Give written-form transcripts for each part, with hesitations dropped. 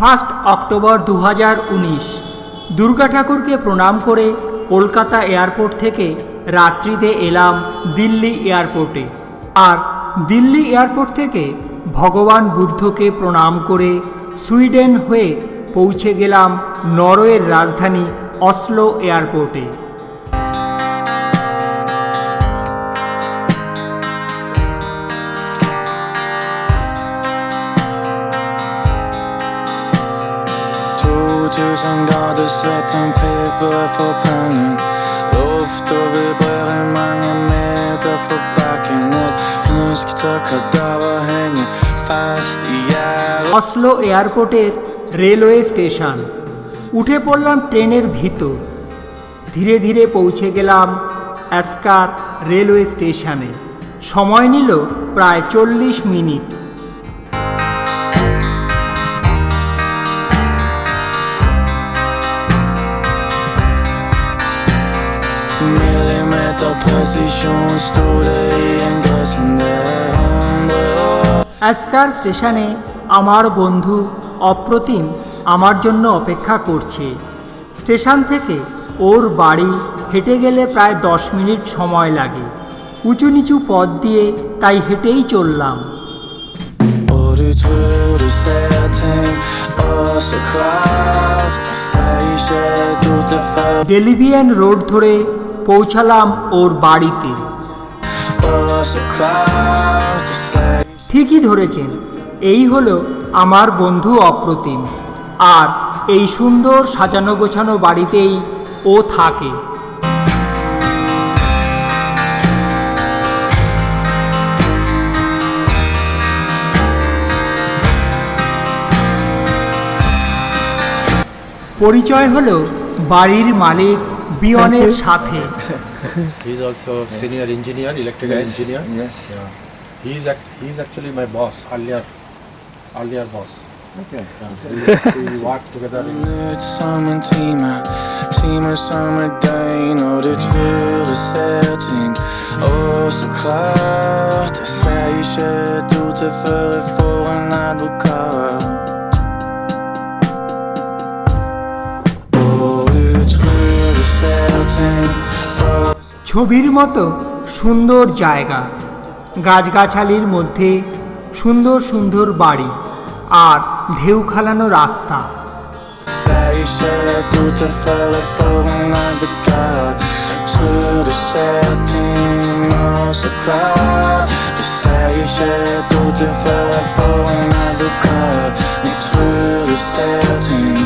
1 October 2019 Durga ঠাকুরকে প্রণাম করে কলকাতা এয়ারপোর্ট থেকে রাত্রিতে এলাম দিল্লি এয়ারপোর্টে। আর দিল্লি এয়ারপোর্ট থেকে ভগবান বুদ্ধকে প্রণাম করে সুইডেন হয়ে পৌঁছে গেলাম নরওয়ের রাজধানী অসলো এয়ারপোর্টে। Tusen grader, svetten pipler forbrændt. Luft og vibrerer mange meter fra bakken. Et knuskt og kadaver hænger fast i hjertet. Oslo এয়ারপোর্টের রেলওয়ে স্টেশন। উঠে পড়লাম ট্রেনের ভিতর। ধীরে ধীরে পৌঁছে গেলাম অ্যাস্কার রেলওয়ে স্টেশনে। সময় নিল প্রায় 40 minute. Precision stod det i en græsende 100 år. অ্যাস্কার স্টেশনে আমার বন্ধু অপ্রতিম আমার জন্য অপেক্ষা করছে। স্টেশন থেকে ওর বাড়ি হেঁটে গেলে প্রায় 10 মিনিট সময় লাগে। উঁচু নিচু পথ দিয়ে তাই হেঁটেই চললাম। Og du tror du ser ting og så klart. Jeg sagde ikke du det før. ডেলিভিয়ান রোড ধরে পৌঁছালাম ওর বাড়িতে। Og så klart. Jeg sagde ঠিকই ধরেছেন, এই হলো আমার বন্ধু অপ্রতিম। আর এই সুন্দর সাজানো গোছানো বাড়িতেই ও থাকে। পরিচয় হলো বাড়ির মালিক বিয়নের সাথে। He is also senior engineer, electrical engineer. Yes. Yeah. He is actually my boss, earlier boss. Okay. We work together in Nyt som en time som en dag. Når du tror du ser ting og så klart. Jeg sagde ikke du det før jeg får en advokat. Og du tror du ser ting og ছবির মতো সুন্দর জায়গা, গাছগাছালির মধ্যে সুন্দর সুন্দর বাড়ি আর ঢেউ খেলানো রাস্তা। sagde ikke du det før jeg får en advokat. Tror du ser ting og så klart. Jeg sagde ikke du det før jeg får en advokat. Jeg tror du ser ting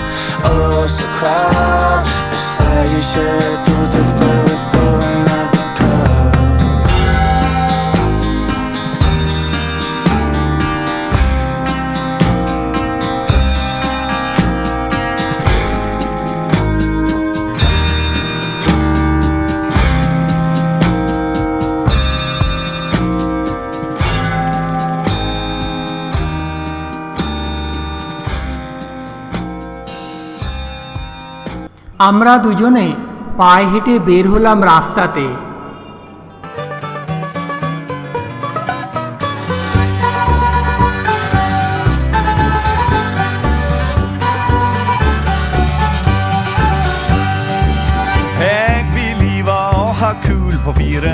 og så klart. Jeg sagde ikke du det før jeg får en advokat. আমরা দুজনে পায়ে হেঁটে বের হলাম রাস্তাতে।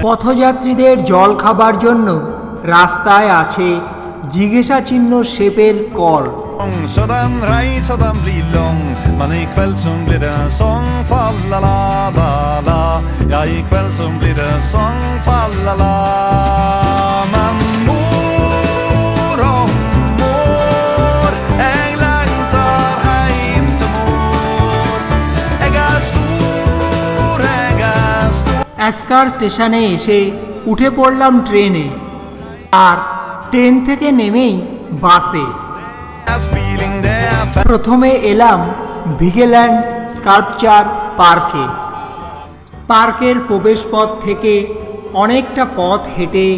পথযাত্রীদের জল খাবার জন্য রাস্তায় আছে জিজ্ঞাসা চিহ্ন শেপের call. Så den reisa den blir lång. Men ikväll som blir det en sång. Falla la la. Ja, ikväll som blir det en sång. Falla la. Men mor och mor, jag längtar hem till mor. Jag är stor, jag är stor. অ্যাস্কার স্টেশনে এসে উঠে পড়লাম ট্রেনে। আর train থেকে নেমেই বাসে। Feeling there. প্রথমে এলাম ভিগেল্যান্ড স্কাল্পচার পার্কে। পার্কের প্রবেশপথ থেকে অনেকটা পথ হেঁটে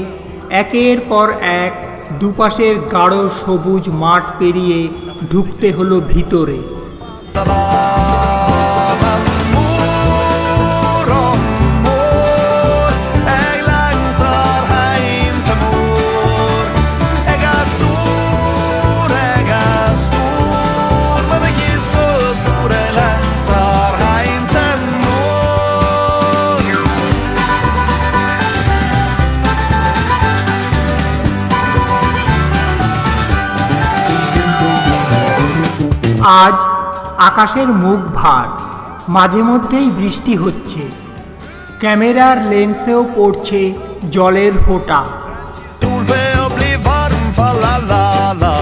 একের পর এক দুপাশের গাঢ় সবুজ মাঠ পেরিয়ে ঢুকতে হলো ভিতরে। আজ আকাশের মুখ ভার, মাঝে মধ্যেই বৃষ্টি হচ্ছে, ক্যামেরার লেন্সেও পড়ছে জলের ফোঁটা। Sol för att bli varm för alla la.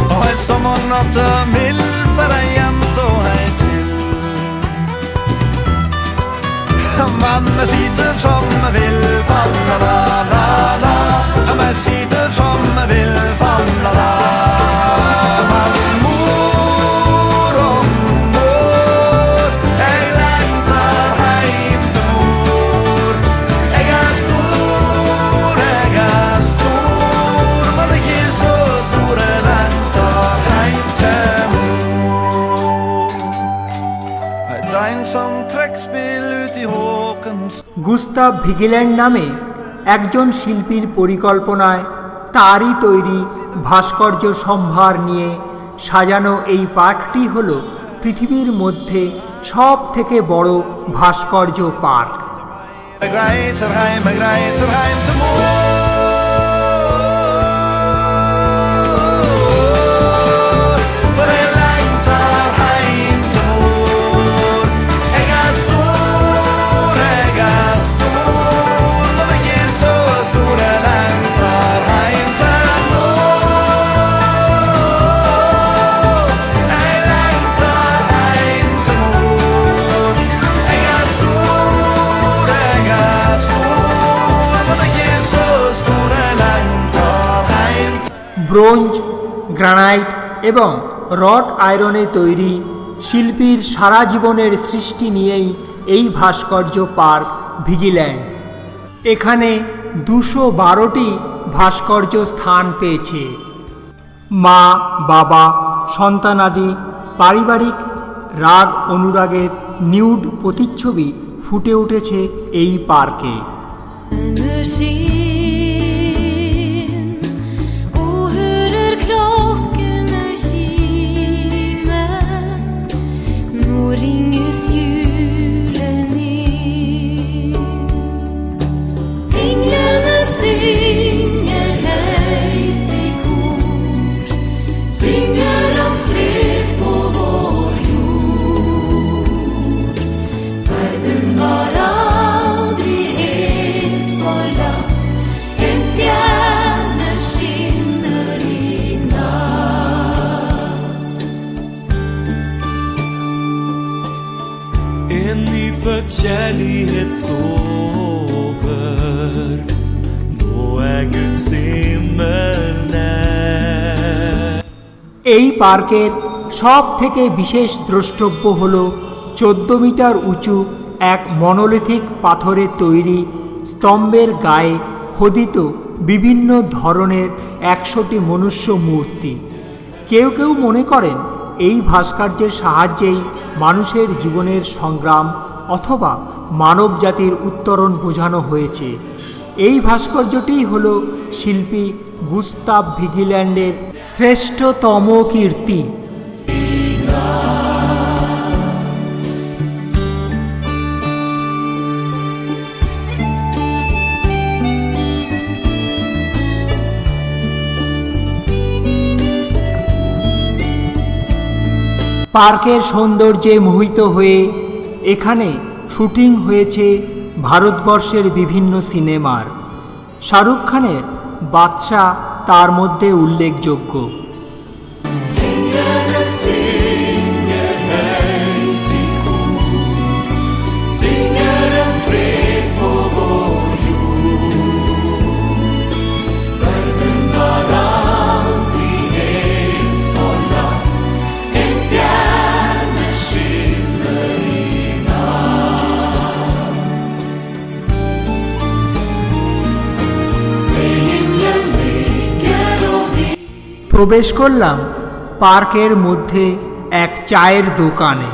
Och helst som om något mild för dig jämt och hej till. Man sitter som vill falla la la la. Man sitter som vill falla la. Man mor och mor. Jag längtar hem till mor. Jag är stor, jag är stor. Men det är så stor jag längtar hem till mor. Jag är en som träckspel ut i håkens. Gustav Vigeland নামে একজন শিল্পীর পরিকল্পনায় তারই তৈরি ভাস্কর্য সম্ভার নিয়ে সাজানো এই পার্কটি হল পৃথিবীর মধ্যে সব থেকে বড় ভাস্কর্য park. Jag reser hem till mor. För jag längtar hem till mor. Jag är stor, men det är så stor jag längtar hem till mor. Jag längtar hem till mor. Jag är stor, men det är så stor jag längtar hem till. Bronze, granite এবং rod আয়রনে তৈরি শিল্পীর সারা জীবনের সৃষ্টি নিয়েই এই ভাস্কর্য park ভিগিল্যান্ড। এখানে 212টি ভাস্কর্য স্থান পেয়েছে। মা, বাবা, সন্তানাদি, পারিবারিক রাগ অনুরাগের নিউড প্রতিচ্ছবি ফুটে উঠেছে এই পার্কে। Nu sken och hör klockorna kima. Nu ringes julen in. Änglarna synger höjt i kor, synger om fred på vår jord. Världen var aldrig helt förlatt, en stjärna skiner i natt. En nyfödd kärlighet sover, då är Guds himmel när. এই পার্কের সব থেকে বিশেষ দ্রষ্টব্য হল 14 metre উঁচু এক monolithic পাথরের তৈরি স্তম্ভের গায়ে খোদিত বিভিন্ন ধরনের 100টি মনুষ্য মূর্তি। কেউ কেউ মনে করেন এই ভাস্কর্যের সাহায্যেই মানুষের জীবনের সংগ্রাম অথবা মানব জাতির উত্তরণ বোঝানো হয়েছে। এই ভাস্কর্যটিই হল শিল্পী গুস্তাভ ভিগিল্যান্ডের শ্রেষ্ঠতম কীর্তি। পার্কের সৌন্দর্যে মোহিত হয়ে এখানে শুটিং হয়েছে ভারতবর্ষের বিভিন্ন সিনেমার। শাহরুখ খানের বাদশা তার মধ্যে উল্লেখযোগ্য। Änglarna synger höjt i kor, synger om fred på vår jord. Världen var aldrig helt förlatt, en stjärna skiner i natt. Se himlen ligger och vi. প্রবেশ করলাম পার্কের মধ্যে এক চায়ের দোকানে।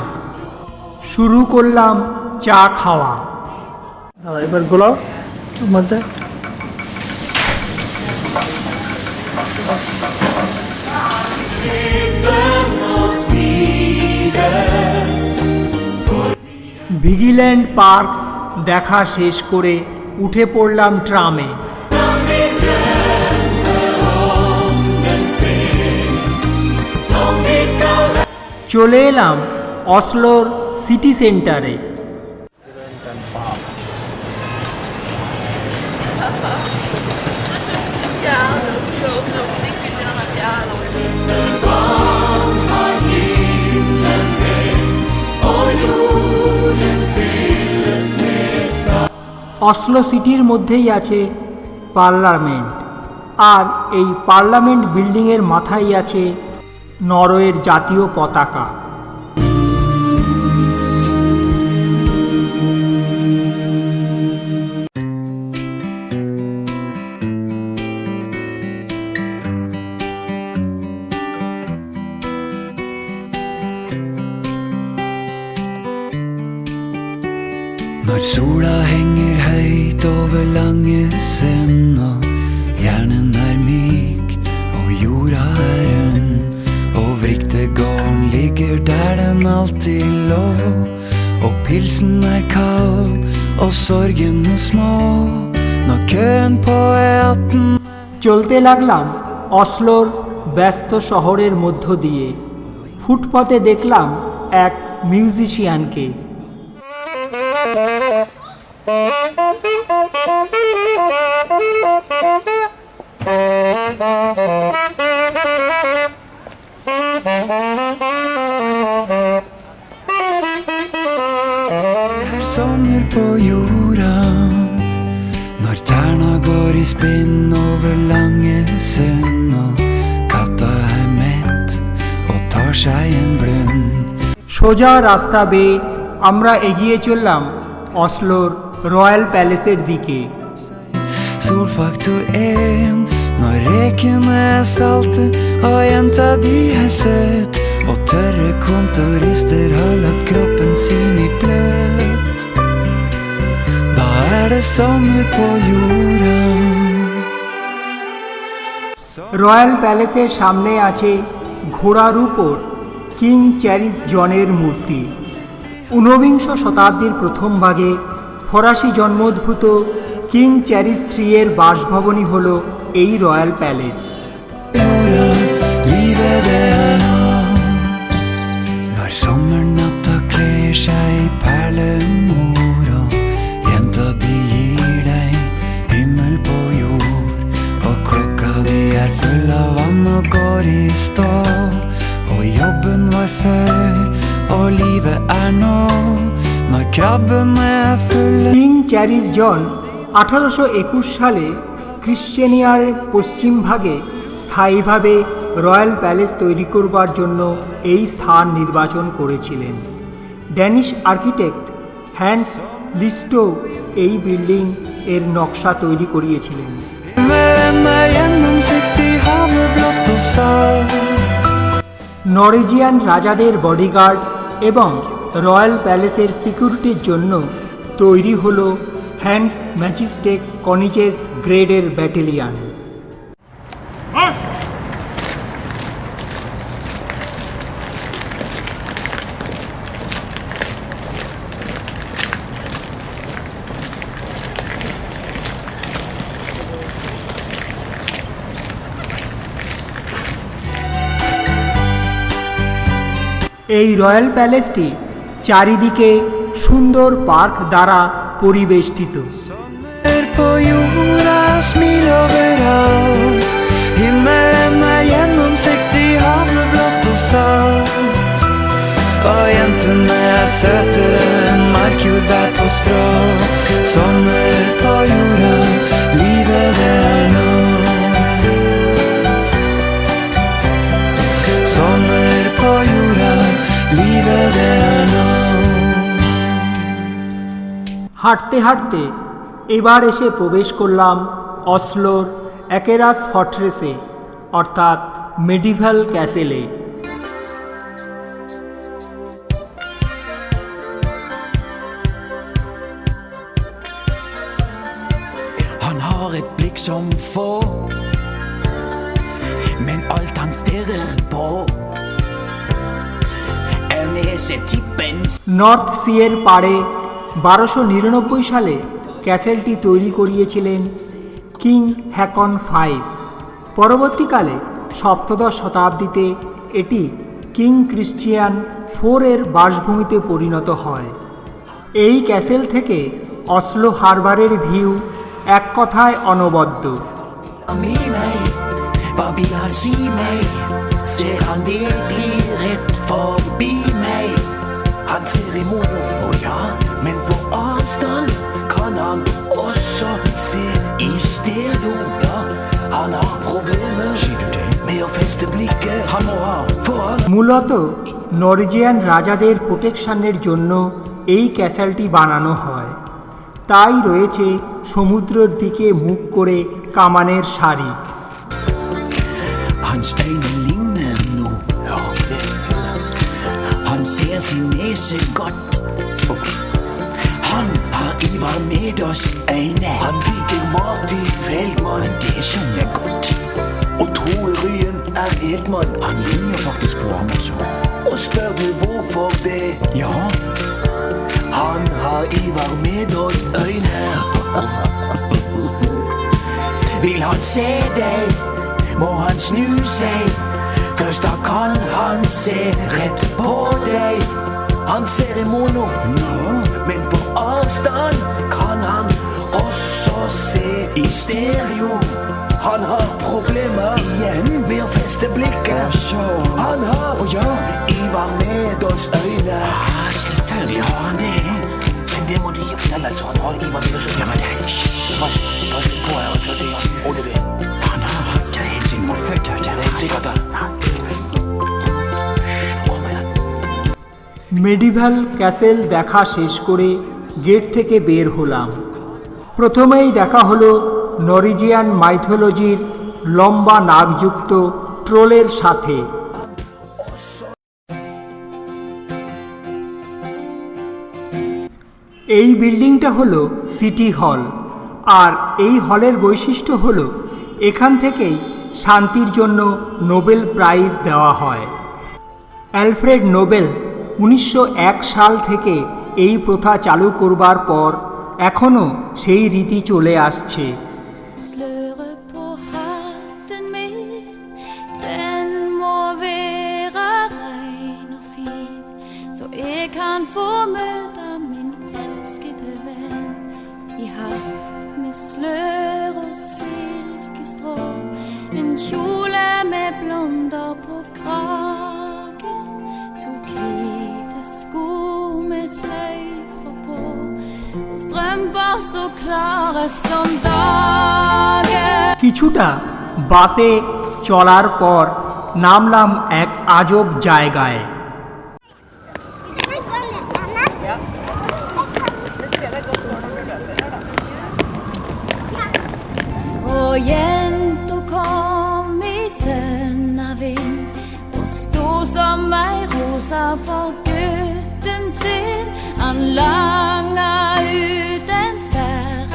শুরু করলাম চা খাওয়া। এবার গোলাও মধ্যে ভিগিল্যান্ড পার্ক দেখা শেষ করে উঠে পড়লাম ট্রামে। চলে এলাম অসলোর সিটি সেন্টারে। অসলো সিটির মধ্যেই আছে পার্লামেন্ট, আর এই পার্লামেন্ট বিল্ডিংয়ের মাথায় আছে নরওয়ের জাতীয় পতাকা। Når sola henger høyt over Langesund og hjernen er myk og jorda er rund og Vriktegården ligger der den alltid lå og pilsen er kald og sorgene små når køen på E18 চলতে লাগলাম অসলোর ব্যস্ত শহরের মধ্য দিয়ে। ফুটপাতে দেখলাম এক মিউজিশিয়ানকে। Her sommer på jorda når tærna går i spinn over Langesund og katta er mett og tar seg en blund. সোজা রাস্তা বেয়ে আমরা এগিয়ে চললাম অসলোর রয়্যাল প্যালেসের দিকে। Solfaktor 1 når rekene er salte og jenta de er søt og tørre kontorister har lagt kroppen sin i bløt. Da er det sommer på jorda. Royal প্যালেসের সামনে আছে ঘোড়ার উপর কিং চ্যারিস জনের মূর্তি। ঊনবিংশ শতাব্দীর প্রথম ভাগে ফরাসি জন্মোদ্ভূত কিং চ্যারিস III বাসভবনই হল এই royal palace. Jorda, livet det er nå. Når sommernatta kler seg i perlemor og jenta de gir deg himmel på jord og klokka de er full av vann og går i stå og jobben var før og livet er nå når krabbene er fulle. King Charles John 1821 সালে ক্রিশ্চিয়ানিয়ার পশ্চিম ভাগে স্থায়ীভাবে royal palace তৈরি করবার জন্য এই স্থান নির্বাচন করেছিলেন। ড্যানিশ আর্কিটেক্ট হ্যান্স লিস্টো এই বিল্ডিং এর নকশা তৈরি করিয়েছিলেন। Himmelen er gjennomsiktig, havet blått og salt. Norwegian রাজাদের বডিগার্ড এবং রয়্যাল প্যালেসের সিকিউরিটির জন্য তৈরি হল হ্যান্স ম্যাজিস্টেক কনিচেস গ্রেডের ব্যাটালিয়ন। এই রয়্যাল প্যালেসটি চারিদিকে সুন্দর পার্ক দ্বারা পরিবেষ্টিত। Sommer på jorda, smil overalt. Himmelen er gjennomsiktig, havet blått og salt. Og jentene er søtere enn markjord der på strå. Sommer på jorda, livet det er nå. Sommer på jorda, livet det er nå. হাঁটতে হাঁটতে এবার এসে প্রবেশ করলাম অসলোর অ্যাকেরাস ফর্ট্রেসে, অর্থাৎ medieval ক্যাসেলে। Han har et blikk som få, men alt han stirrer på er nesetippens. North সিয়ের পাড়ে 1299 সালে ক্যাসেলটি তৈরি করিয়েছিলেন কিং হ্যাকন V। পরবর্তীকালে সপ্তদশ শতাব্দীতে এটি কিং ক্রিশ্চিয়ান IV বাসভূমিতে পরিণত হয়। এই ক্যাসেল থেকে অসলো হারবারের ভিউ এক কথায় অনবদ্য। Med mig, hvad vil han sige mig? Ser han virkelig ret forbi mig? Han ser imod, ja, men på afstand kan han også se i stereo, ja. Han har problemer med at feste blikket. Han må have foran. মূলত Norwegian রাজাদের প্রোটেকশনের জন্য এই ক্যাসেলটি বানানো হয়। তাই রয়েছে সমুদ্রের দিকে মুখ করে কামানের সারি। Hans øjne ligner nu. Han ser sin næse godt. Han har Ivar med os øjne. Han ligger Marty Feldman. Det skjønner jeg godt. Og troerien er Edmund. Han ligner faktisk på ham også. Og spørg mig hvorfor det. Ja. Han har Ivar med os øjne. Vil han se dig, må han snu sig. Først da kan han se ret på dig. Han ser i mono, men på afstand kan han også se i stereo. Han har problemer igen med at feste blikket. Han har Ivar med os øjne. Selvfølgelig har han det. Men det må du ikke fortælle, altså. Han har Ivar med os øjne. Jamen, det er pas på her, så det er roligt ved. Han har taget hensyn mod føtter. Det er ikke sikkert, da. Medieval castle দেখা শেষ করে gate থেকে বের হলাম। প্রথমেই দেখা হলো Norwegian মাইথোলজির লম্বা নাকযুক্ত ট্রোলের সাথে। এই বিল্ডিংটা হলো সিটি হল, আর এই হলের বৈশিষ্ট্য হলো এখান থেকেই শান্তির জন্য নোবেল প্রাইজ দেওয়া হয়। অ্যালফ্রেড নোবেল 1901 সাল থেকে এই প্রথা চালু করবার পর এখনও সেই রীতি চলে আসছে। Sløre på hatten min, den må være ren og fin, så jeg kan få møte min elskede ven i hatt med slør og silkestrå, en kjole med blonder på kragen, to hvite sko med sløyfer på, og strømper så klare som dagen. কিছুটা বাসে চলার পর নামলাম এক আজব জায়গায়। Og jenta kom i sønnavind og stod som ei rosa for gutten sin. Han langa ut en sterk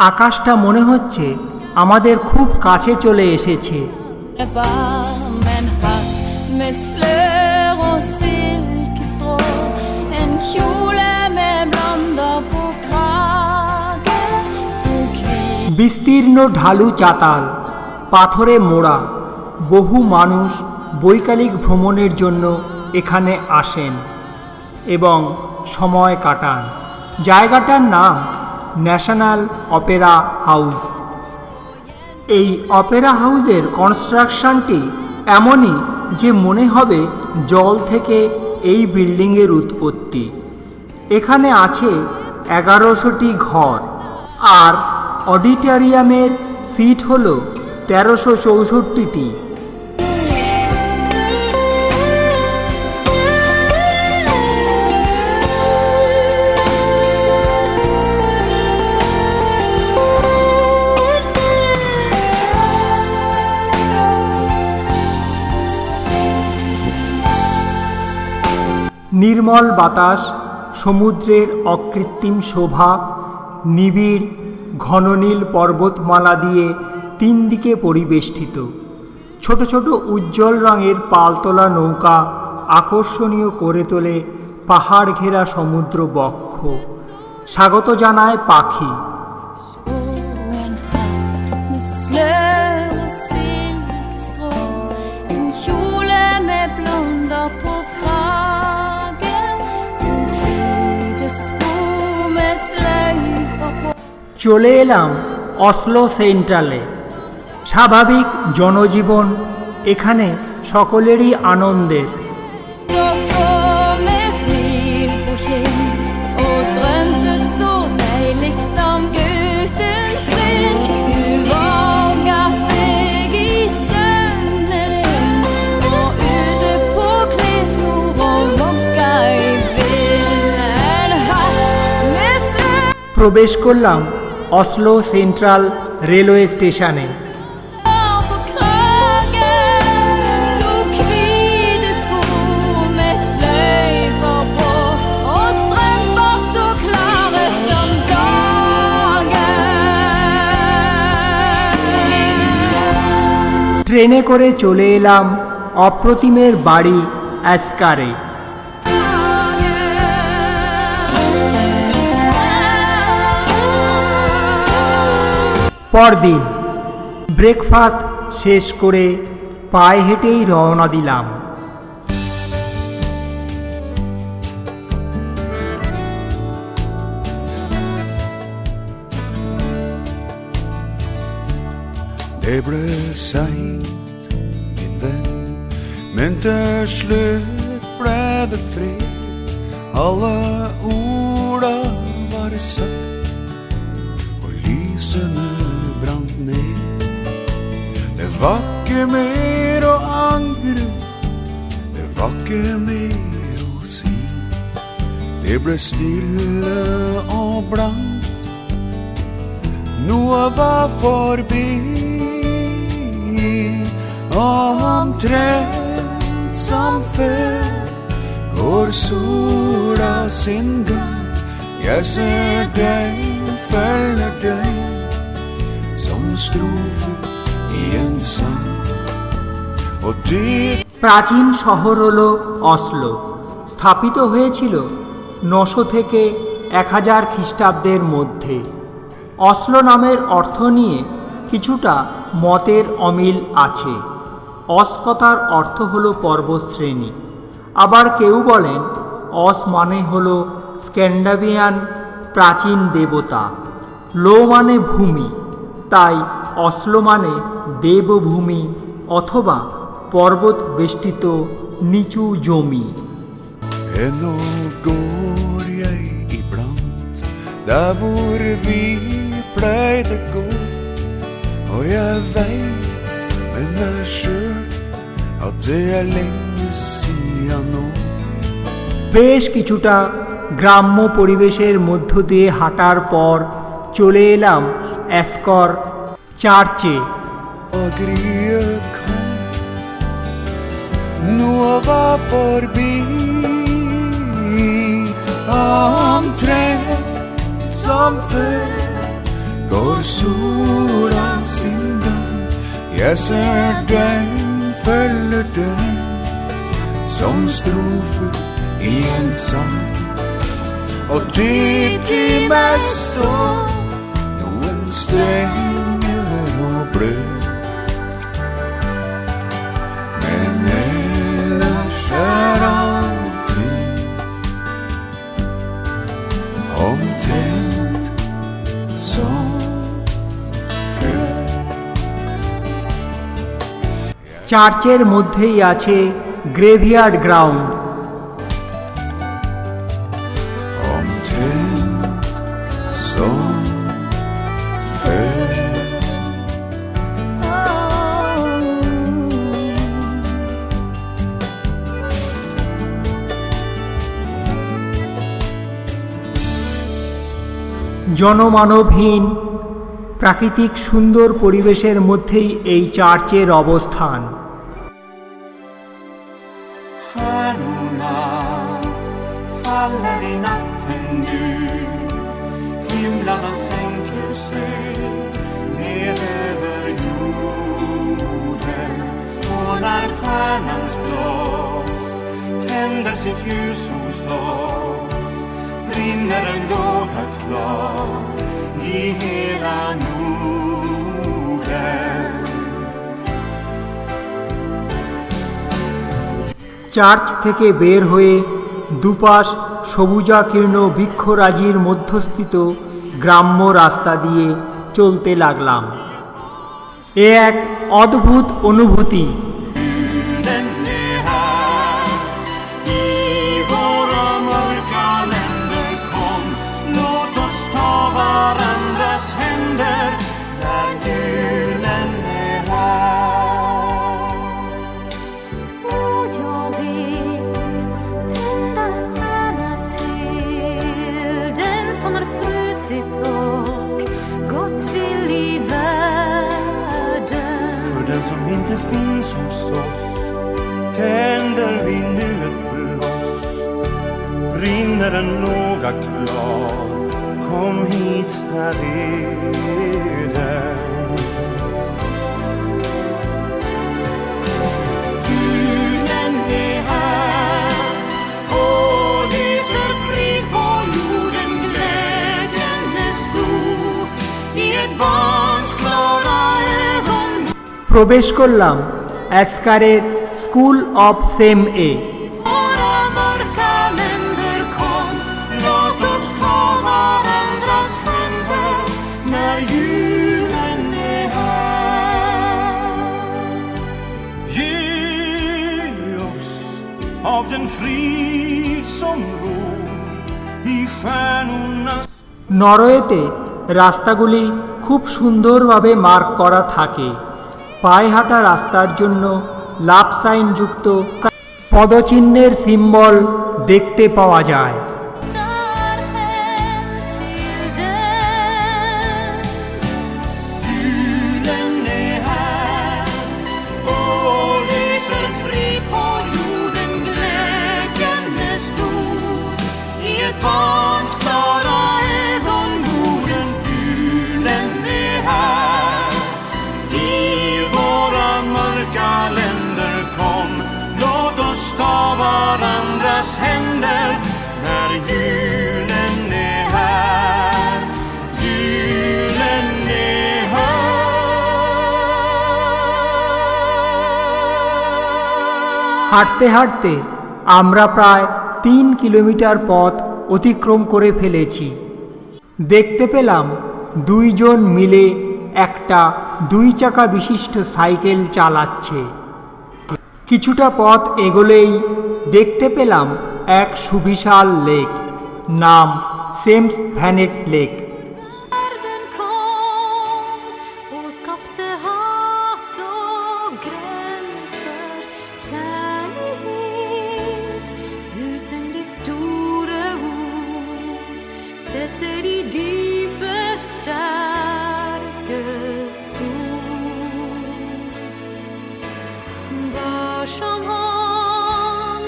আকাশটা মনে হচ্ছে আমাদের খুব কাছে চলে এসেছে। barmen hatt med slør og silkestrå, en kjole med blonder på kragen, tok hvit বিস্তীর্ণ ঢালু চাতাল, পাথরে মোড়া, বহু মানুষ বৈকালিক ভ্রমণের জন্য এখানে আসেন এবং সময় কাটান। জায়গাটার নাম ন্যাশনাল অপেরা হাউস। এই অপেরা হাউসের কনস্ট্রাকশনটি এমনই যে মনে হবে জল থেকে এই বিল্ডিংয়ের উৎপত্তি। এখানে আছে 1100টি ঘর, আর অডিটোরিয়ামের সিট হল 1364টি। নির্মল বাতাস, সমুদ্রের অকৃত্রিম শোভা, নিবিড় ঘননীল পর্বতমালা দিয়ে তিন দিকে পরিবেষ্টিত। ছোট ছোট উজ্জ্বল রঙের পালতোলা নৌকা আকর্ষণীয় করে তোলে পাহাড় ঘেরা সমুদ্র বক্ষ। স্বাগত জানায় পাখি। en hatt med slør og silkestrå, en kjole med blonder på চলে এলাম অসলো সেন্ট্রালে। স্বাভাবিক জনজীবন, এখানে সকলেরই আনন্দের। Jag såg med smil på kinn och drömde så dejligt om Gudens vind. Nu vågar sig i sömnen in och ute på knäsnor och locka i vinden. Hatt med snö. প্রবেশ করলাম Oslo central railway স্টেশনে। På kragen tog hvide skor med sløyfer på og strømper så klare som dagen. ট্রেনে করে চলে এলাম অপ্রতিমের বাড়ি অ্যাসকারে। পরদিন breakfast শেষ করে পায়ে হেঁটেই রওনা দিলাম। Det blev seint, min venn, men til slutt ble det fred. Alle orda var sagt, og lysene brant ned. Det var ikke mer å angre, det var ikke mer å si. Det ble stille og blankt, noe var forbi. Omtrent som før går sola sin gang. Jeg ser deg, følger deg som strofer i en sang. Og dyrt প্রাচীন শহর হলো Oslo. স্থাপিত হয়েছিল 900 থেকে 1000 খ্রিস্টাব্দের মধ্যে। Oslo নামের অর্থ নিয়ে কিছুটা মতের অমিল আছে। অস কথার অর্থ হলো পর্বতশ্রেণী, আবার কেউ বলেন অস মানে হলো স্ক্যান্ডিনেভিয়ান প্রাচীন দেবতা, লো মানে ভূমি, তাই অসলো মানে দেবভূমি অথবা পর্বত বেষ্টিত নিচু জমি। Nå går jeg iblant der hvor vi pleide gå, og jeg vet med meg sjøl at det er lenge siden nå. বেশ কিছুটা গ্রাম্য পরিবেশের মধ্য দিয়ে হাঁটার পর চলে এলাম অ্যাসকর চার্চে। Agriet kom, noe var forbi. Omtrent som før går sola sin gang. Jeg ser deg, følger deg som strofer i en sang. Og dypt i meg står noen strenger og blød. Men ellers er allting omtrent som før. চার্চের মধ্যেই আছে graveyard ground. Omtrent som før. জনমানবহীন প্রাকৃতিক সুন্দর পরিবেশের মধ্যেই এই চার্চের অবস্থান। Stjärnorna faller i natten nu. Himlarna sänker sig ner över jorden. Och när stjärnans glas tänder sitt ljus hos oss brinner en låga klar i hela Norden. Church থেকে বের হয়ে দুপাশ সবুজাকীর্ণ বৃক্ষরাজির মধ্যস্থিত গ্রাম্য রাস্তা দিয়ে চলতে লাগলাম। এ এক অদ্ভুত অনুভূতি। Och jag vill tända en stjärna till den som har frusit och gått vill i världen. För den som inte finns hos oss tänder vi nu ett bloss. Brinner en låga klar, kom hit, här är den. Julen är här och lyser frid på jorden. Glädjen är stor i ett barns klara ögon. প্রবেশ করলাম অ্যাসকারের school of সেম এ। Våra mörka länder kom, låt oss ta varandras händer när julen är här. Ge oss av den frid som ror i stjärnornas. নরওয়েতে রাস্তাগুলি খুব সুন্দরভাবে mark করা থাকে। পায়ে হাঁটা রাস্তার জন্য লাভ সাইনযুক্ত পদচিহ্নের সিম্বল দেখতে পাওয়া যায়। Tar hem till den. Julen är här Och lyser frid på jorden. Glädjen är stor i ett barns klara ögon. Norden, julen är här. i våra mörka länder, kom, låt oss ta varandras händer när julen är här. Julen är här. হাঁটতে হাঁটতে আমরা প্রায় 3 kilometre পথ অতিক্রম করে ফেলেছি। দেখতে পেলাম দুইজন মিলে একটা 2 চাকা বিশিষ্ট সাইকেল চালাচ্ছে। কিছুটা পথ এগোলেই দেখতে পেলাম এক সুবিশাল লেক, নাম সেমস ভ্যানেট lake. Världen kom och skapte hat och gränser. Kärlighet utan de stora ord sätter i djupet starka spår. Var som han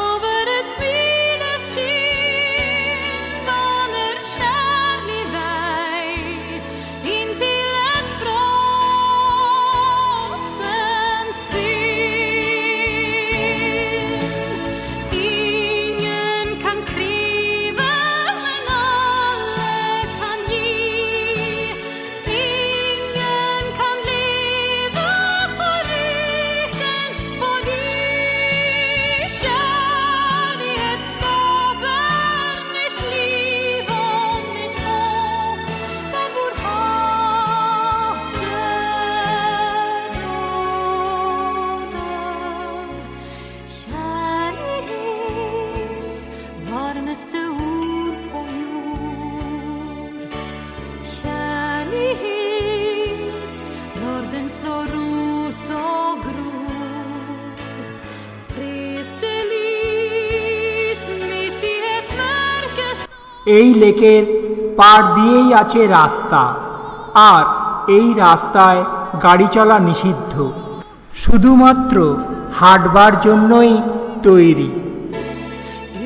över ett smides kind banar kärlig väg in till en frossen synd. Ingen kan kräva men alla kan ge. Ingen kan leva förutan vad du. Kärlighet skapar nytt liv och nytt hopp där vår hatet råder. Kärlighet, varmaste ord på jord. Kärlighet, när den slår rot och gror. Spres det lys mitt i ett mörker. এই লেকের পাড় দিয়েই আছে রাস্তা, আর এই রাস্তায় গাড়ি চলা নিষিদ্ধ, শুধুমাত্র হাঁটবার জন্যই তৈরি।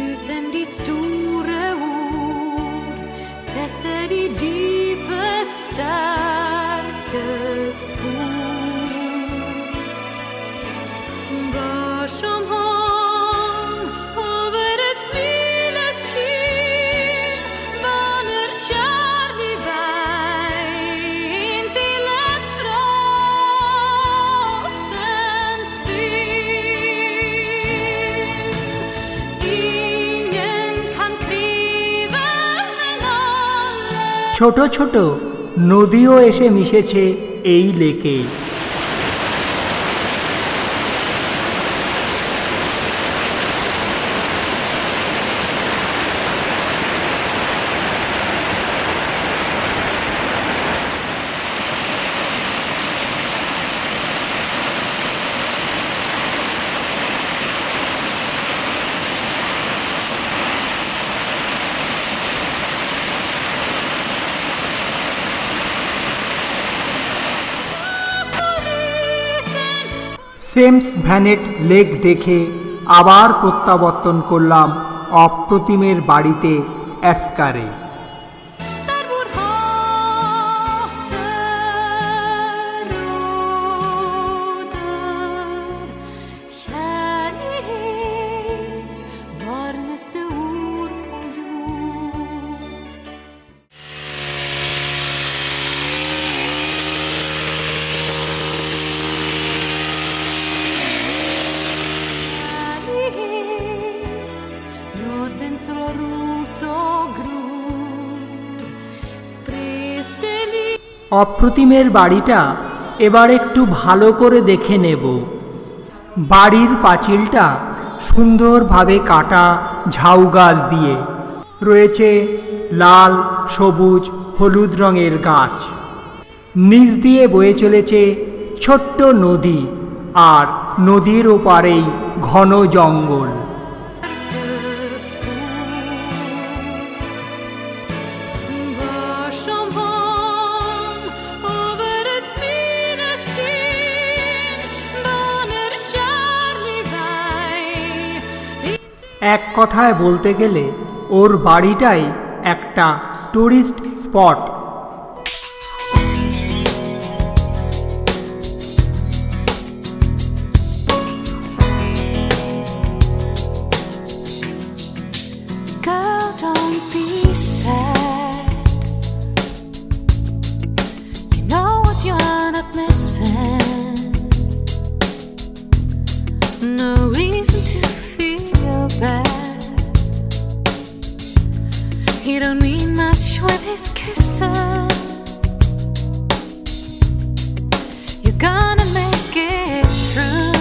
Utan de stora ord sätter i djupet starka spår. Var som han över ett smiles kind banar kärlig väg in till ett frossen synd. Ingen kan kräva men alla ছোট ছোট নদীও এসে মিশেছে এই লেকে। সেমস ভ্যানেট লেক দেখে আবার প্রত্যাবর্তন করলাম অপ্রতিমের বাড়িতে অ্যাস্কারে। Där vår hater råder, kärlek, varmaste ord på jord. Kärlighet, nåden slår rot och gror, spres det liv. অপ্রতিমের বাড়িটা এবার একটু ভালো করে দেখে নেব। বাড়ির পাঁচিলটা সুন্দরভাবে কাটা ঝাউ গাছ দিয়ে, রয়েছে লাল, সবুজ, হলুদ রঙের গাছ। নিচ দিয়ে বয়ে চলেছে ছোট্ট নদী, আর নদীর ওপারেই ঘন জঙ্গল। Var som han över ett smines kind baner kärlig väg. এক কথায় বলতে গেলে ওর বাড়িটাই একটা tourist spot. Girl, don't be sad. You know what you're not missing. No reason to feel bad. He don't mean much with his kissing. You're gonna make it through.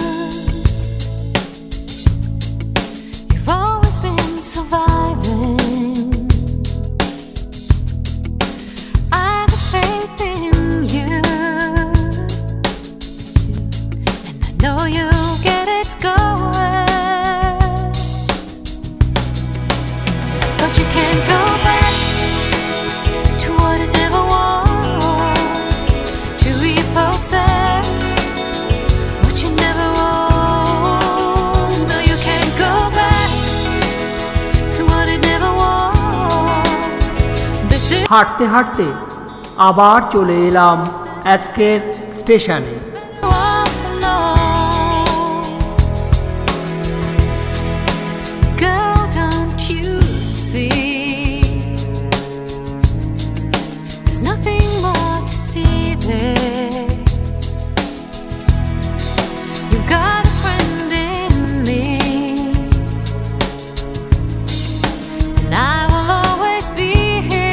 You've always been surviving. I have faith in you, and I know you'll get it going. But you can't go back to what it never was, to repossess what you never owned. No, you can't go back to what it never was. This is হাঁটতে হাঁটতে আবার চলে এলাম অ্যাস্কের স্টেশনে। walk alone. Girl, don't you see? There's nothing more to see there. You've got a friend in me, and I will always be here.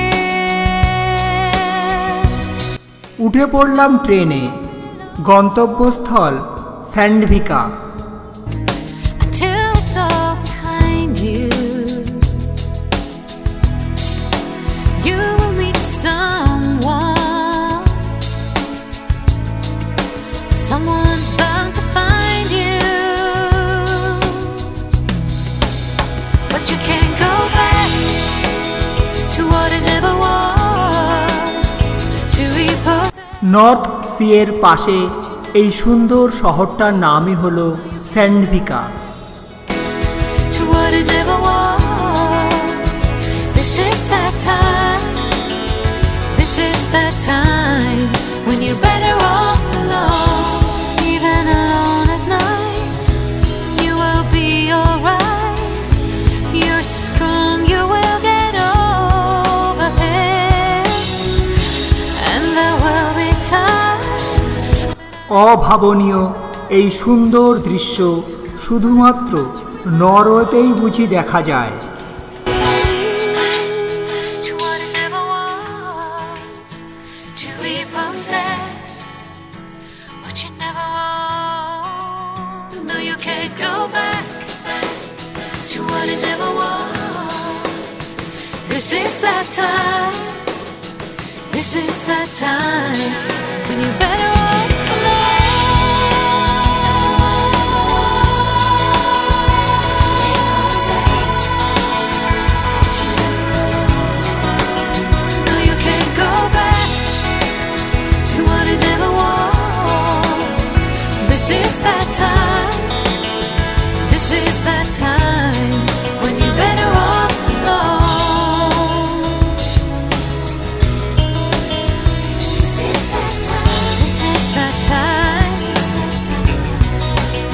উঠে পড়লাম ট্রেনে। গন্তব্যস্থল স্যান্ডভিকা। Until it's all behind you, you will meet someone. Someone's bound to find you, but you can't go back to what it never was, to repose. North সিয়ের পাশে এই সুন্দর শহরটার নামই হলো স্যান্ডভিকা। To what it never was. This is that time. This is that time when you're better off alone, even alone at night. You will be alright. You're so strong, you will get over it. And there will be times. অভাবনীয় এই সুন্দর দৃশ্য শুধুমাত্র নরওয়েতেই বুঝি দেখা যায়। To what it never was. what it never was. This is that time. This is that time when you're better off alone. No, you can't go back to what it never was. This is that time. This is that time when you're better off alone. This is that time. This is that time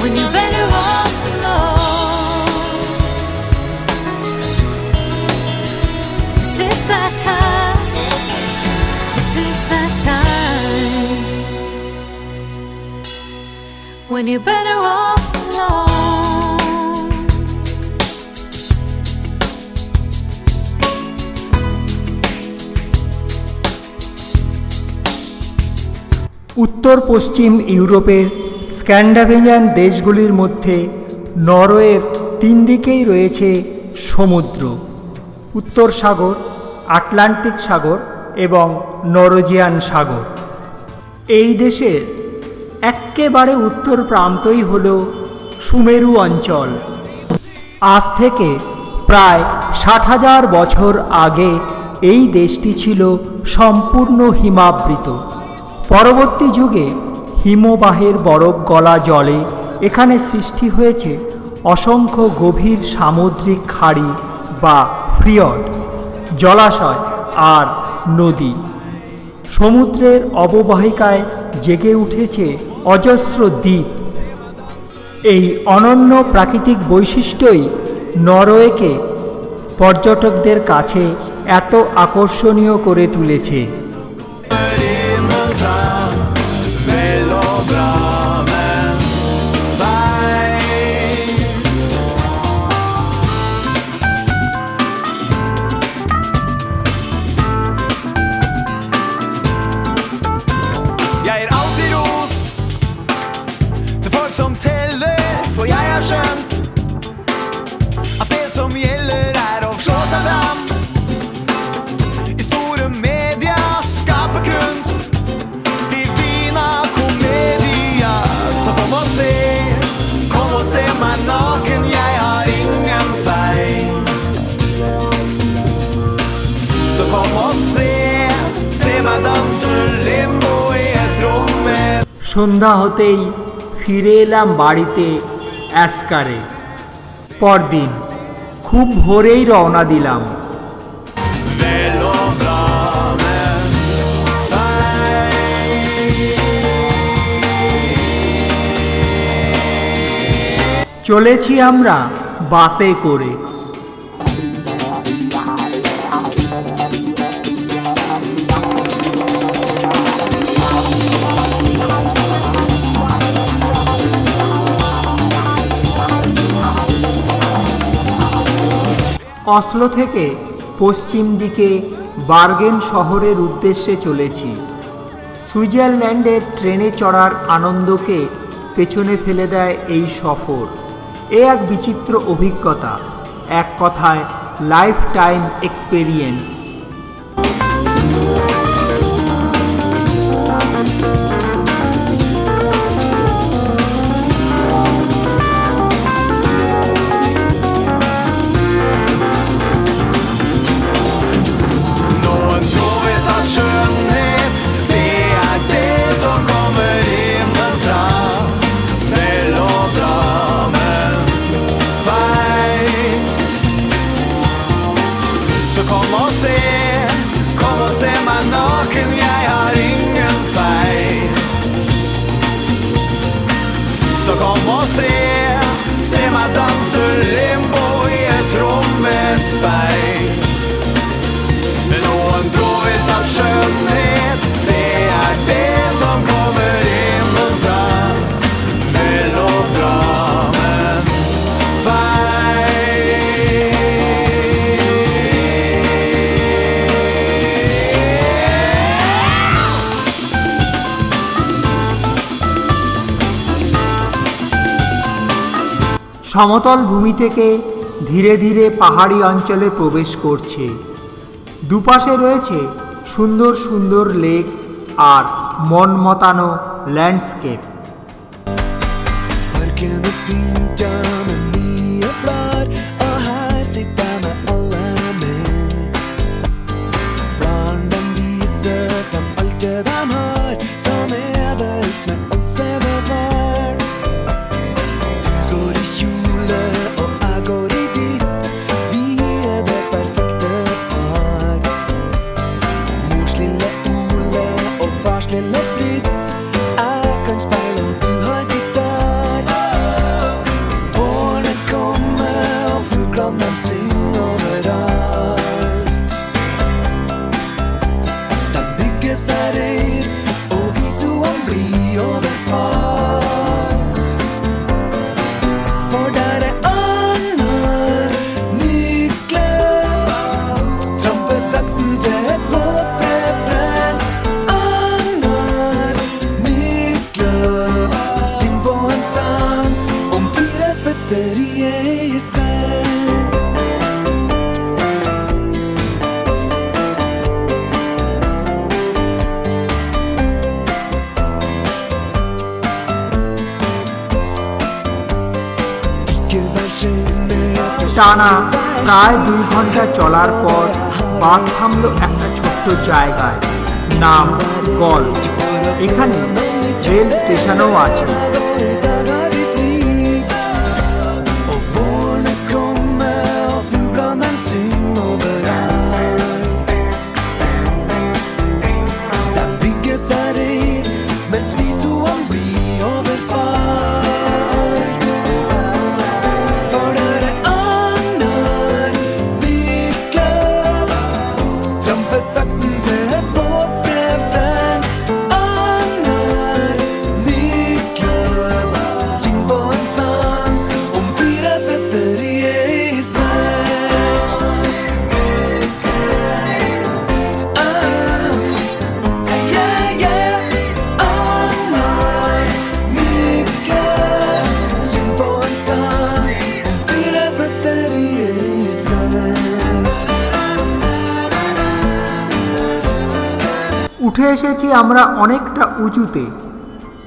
when you're better off alone. This is that time. This is that time when you're better off alone. উত্তর পশ্চিম ইউরোপের Scandinavian দেশগুলির মধ্যে নরওয়ের তিন দিকেই রয়েছে সমুদ্র, উত্তর সাগর, আটলান্টিক সাগর এবং নরওয়েজিয়ান সাগর। এই দেশের এক্কেবারে উত্তর প্রান্তই হল সুমেরু অঞ্চল। আজ থেকে প্রায় 60,000 বছর আগে এই দেশটি ছিল সম্পূর্ণ হিমাবৃত। পরবর্তী যুগে হিমবাহের বরফ গলা জলে এখানে সৃষ্টি হয়েছে অসংখ্য গভীর সামুদ্রিক খাড়ি বা ফিয়র্ড, জলাশয় আর নদী। সমুদ্রের অববাহিকায় জেগে উঠেছে অজস্র দ্বীপ। এই অনন্য প্রাকৃতিক বৈশিষ্ট্যই নরওয়েকে পর্যটকদের কাছে এত আকর্ষণীয় করে তুলেছে। Jeg gir alltid ros til folk som teller, for jeg har skjønt at det som gjelder er å slå seg fram. I store media skaper kunst, divina komedia. Så kom og se meg naken, jeg har ingen feil. Så kom og se meg danse limbo i et rom med. সন্ধ্যা হতেই ফিরে এলাম বাড়িতে অ্যাসকারে। পরদিন খুব ভোরেই রওনা দিলাম। Vel og bra, men চলেছি আমরা বাসে করে। অসলো থেকে পশ্চিম দিকে বার্গেন শহরের উদ্দেশ্যে চলেছি। সুইজারল্যান্ডের ট্রেনে চড়ার আনন্দকে পেছনে ফেলে দেয় এই সফর। এ এক বিচিত্র অভিজ্ঞতা, এক কথায় life time experience. noen tror visst at skjønnhet, det er det som kommer innenfra. Vel og bra, men feil. Så kom og se meg naken, jeg har ingen feil. Så kom og se meg danse limbo i et rom med speil. Men noen tror visst at skjønnhet, det er det som kommer innenfra. Vel og bra, men feil. সমতল ভূমি থেকে ধীরে ধীরে পাহাড়ি অঞ্চলে প্রবেশ করছে। দুপাশে রয়েছে সুন্দর সুন্দর লেক আর মন মতানো landscape. Parken upp vintern med nya blad och här sitter med alla män. Barnen viser fram allt det de har som är där ut med oss är det var. Du går i kjole och jag går i vitt. Vi är det perfekta par. Mors lille Ole och fars lille Britt. Jag kan spela och du har gitarr. Våren kommer och fuglarna de synger överallt. De bygger sig reir och vi tvåan blir överfall. For der är Annar Nykler. Trampetakten till ett poprefräng. Annar Nykler. Syng på en sang om 4 fötter i ei säng. Ikke vær sjenert. টানা প্রায় 2 ঘন্টা চলার পর বাস থামলো একটা ছোট্ট জায়গায়, নাম গল্ফ। এখানে রেল স্টেশনও আছে। Dagar är fri. Och våren kommer och fuglarna de synger överallt. De bygger sig reir mens vi tvåan blir överfallt. For der är Annar Nykler. Trampetakten till ett poprefräng. Annar Nykler. Syng på en sang om 4 fötter i ei säng. Yeah, yeah. Annar Nykler. Syng på en sang om 4 fötter i ei säng. উঠে এসেছি আমরা অনেকটা উঁচুতে।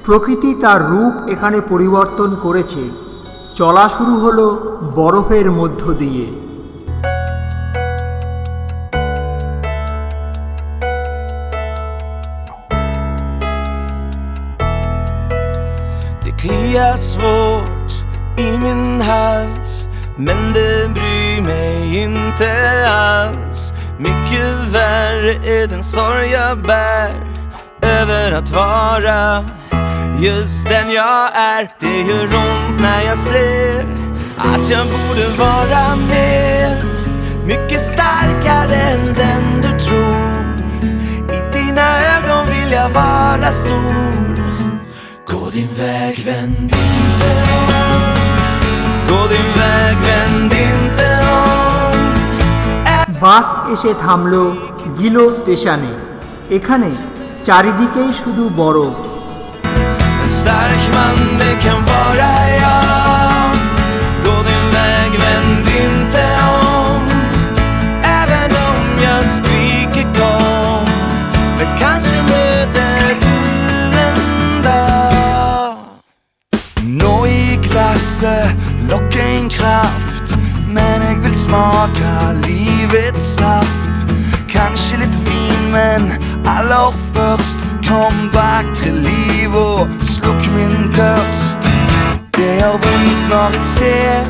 প্রকৃতি তার রূপ এখানে পরিবর্তন করেছে। চলা শুরু হলো বরফের মধ্য দিয়ে। Det kliar svårt i min hals, men det bryr mig inte alls. Mycket värre är den sorg jag bär över att vara just den jag är. Det gör ont när jag ser att jag borde vara mer, mycket starkare än den du tror. I dina ögon vill jag vara stor. Gå din väg, vänd inte om. Gå din väg, vänd inte om. বাস এসে থামলো গিলো স্টেশনে। এখানে চারিদিকেই শুধু বরফ। En stark man, det kan vara jag. Gå din väg, vänd inte om. Även om jag skriker kom, för kanske möter du en dag. Nå i glasset lokker en kraft, men jeg vil smake livets saft. Kanskje litt vin, men aller først kom vakre liv og slukk min tørst. Det gjør vondt når jeg ser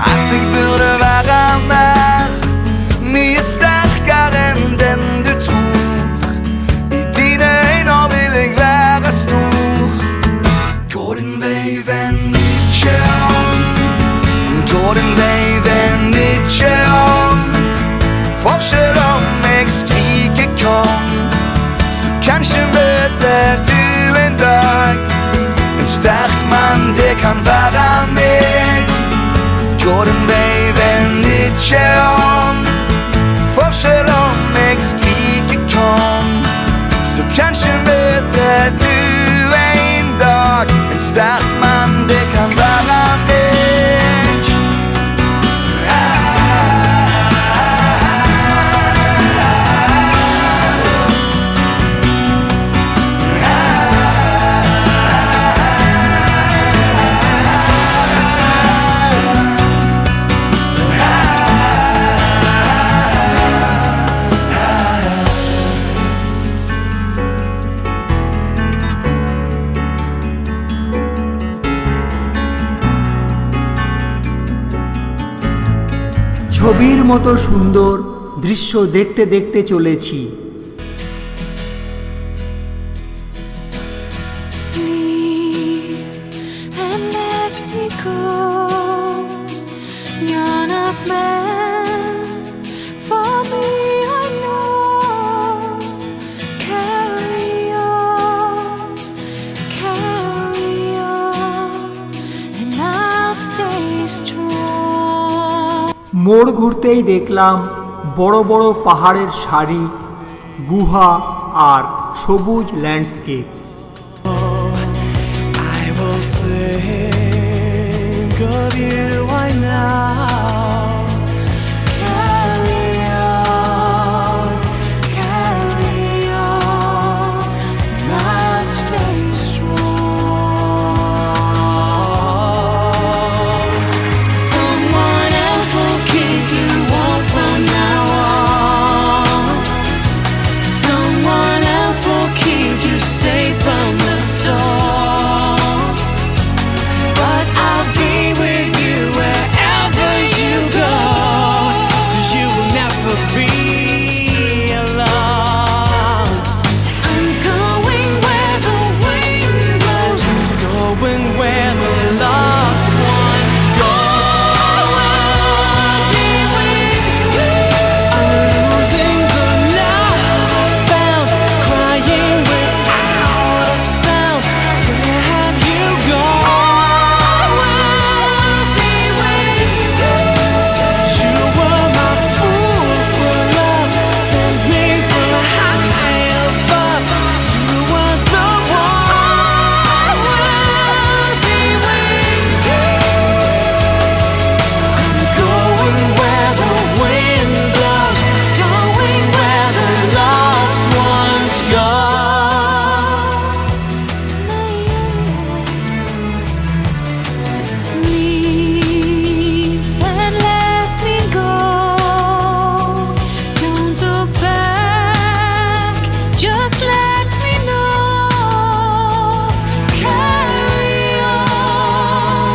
at jeg burde være mer, mye sterkere enn den du tror. I dine øyne vil jeg være stor. Gå din vei, vend ikke om. Gå din vei, vend ikke om. For selv om jeg skriker kom, så kanskje møter du en dag en sterk mann, det kan være meg. Gå din vei, vend ikke om. For selv om jeg skriker kom, så kanskje møter du en dag en sterk mann, det kan være meg. ছবির মতো সুন্দর দৃশ্য দেখতে দেখতে চলেছি। And let me go. You're not meant for me, I know. Carry on, and I'll stay strong. মোড় ঘুরতেই দেখলাম বড় বড় পাহাড়ের সারি, গুহা আর সবুজ landscape. I will think of you right now. Carry on, and I'll stay strong. Someone else will keep you warm from now on. Someone else will keep you safe from the storm. But I'll be with you wherever you go. So you will never be alone. I'm going where the wind blows. Going where the lost ones go. I'll be with you. I'm losing the love I found, crying without a sound. Where have you gone? I'll be with you. You were my fool for love, sent me from high above. You were the one. I'll be with you. I'm going where the wind blows, going where the lost ones go. Leave and let me go. Don't look back, just let me know. Carry on,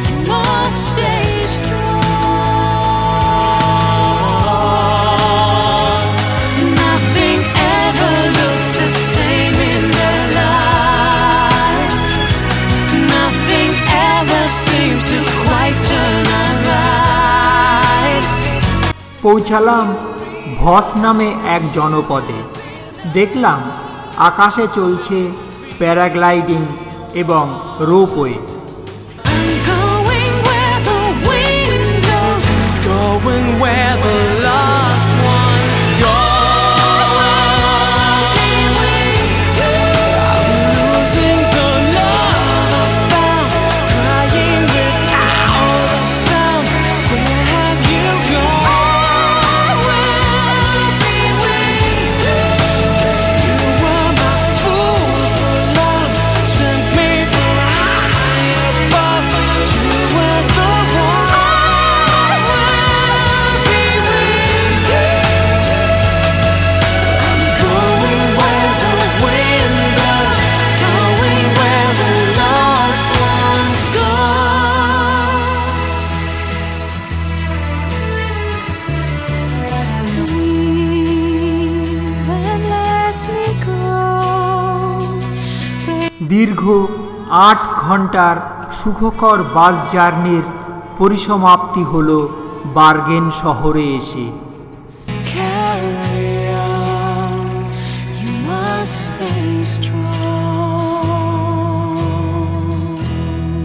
you must stay strong. Nothing ever looks the same in their life. Nothing ever seems to quite turn out right. পৌঁছালাম ভস নামে এক জনপদে। দেখলাম আকাশে চলছে paragliding এবং ropeway. I'm going where the wind blows. Going where the lost ones go. Be with you. Losing the love I found, crying without a sound. Where have you gone? Be with you. You were my fool for love, sent me from high above. You were the one. Be with you. I'm going where the wind blows, Going where the lost ones go. Leave and let me go. দীর্ঘ ৮ ঘন্টার সুখকর বাস জার্নির পরিসমাপ্তি হলো bargain শহরে এসে। Carry on, you must stay strong.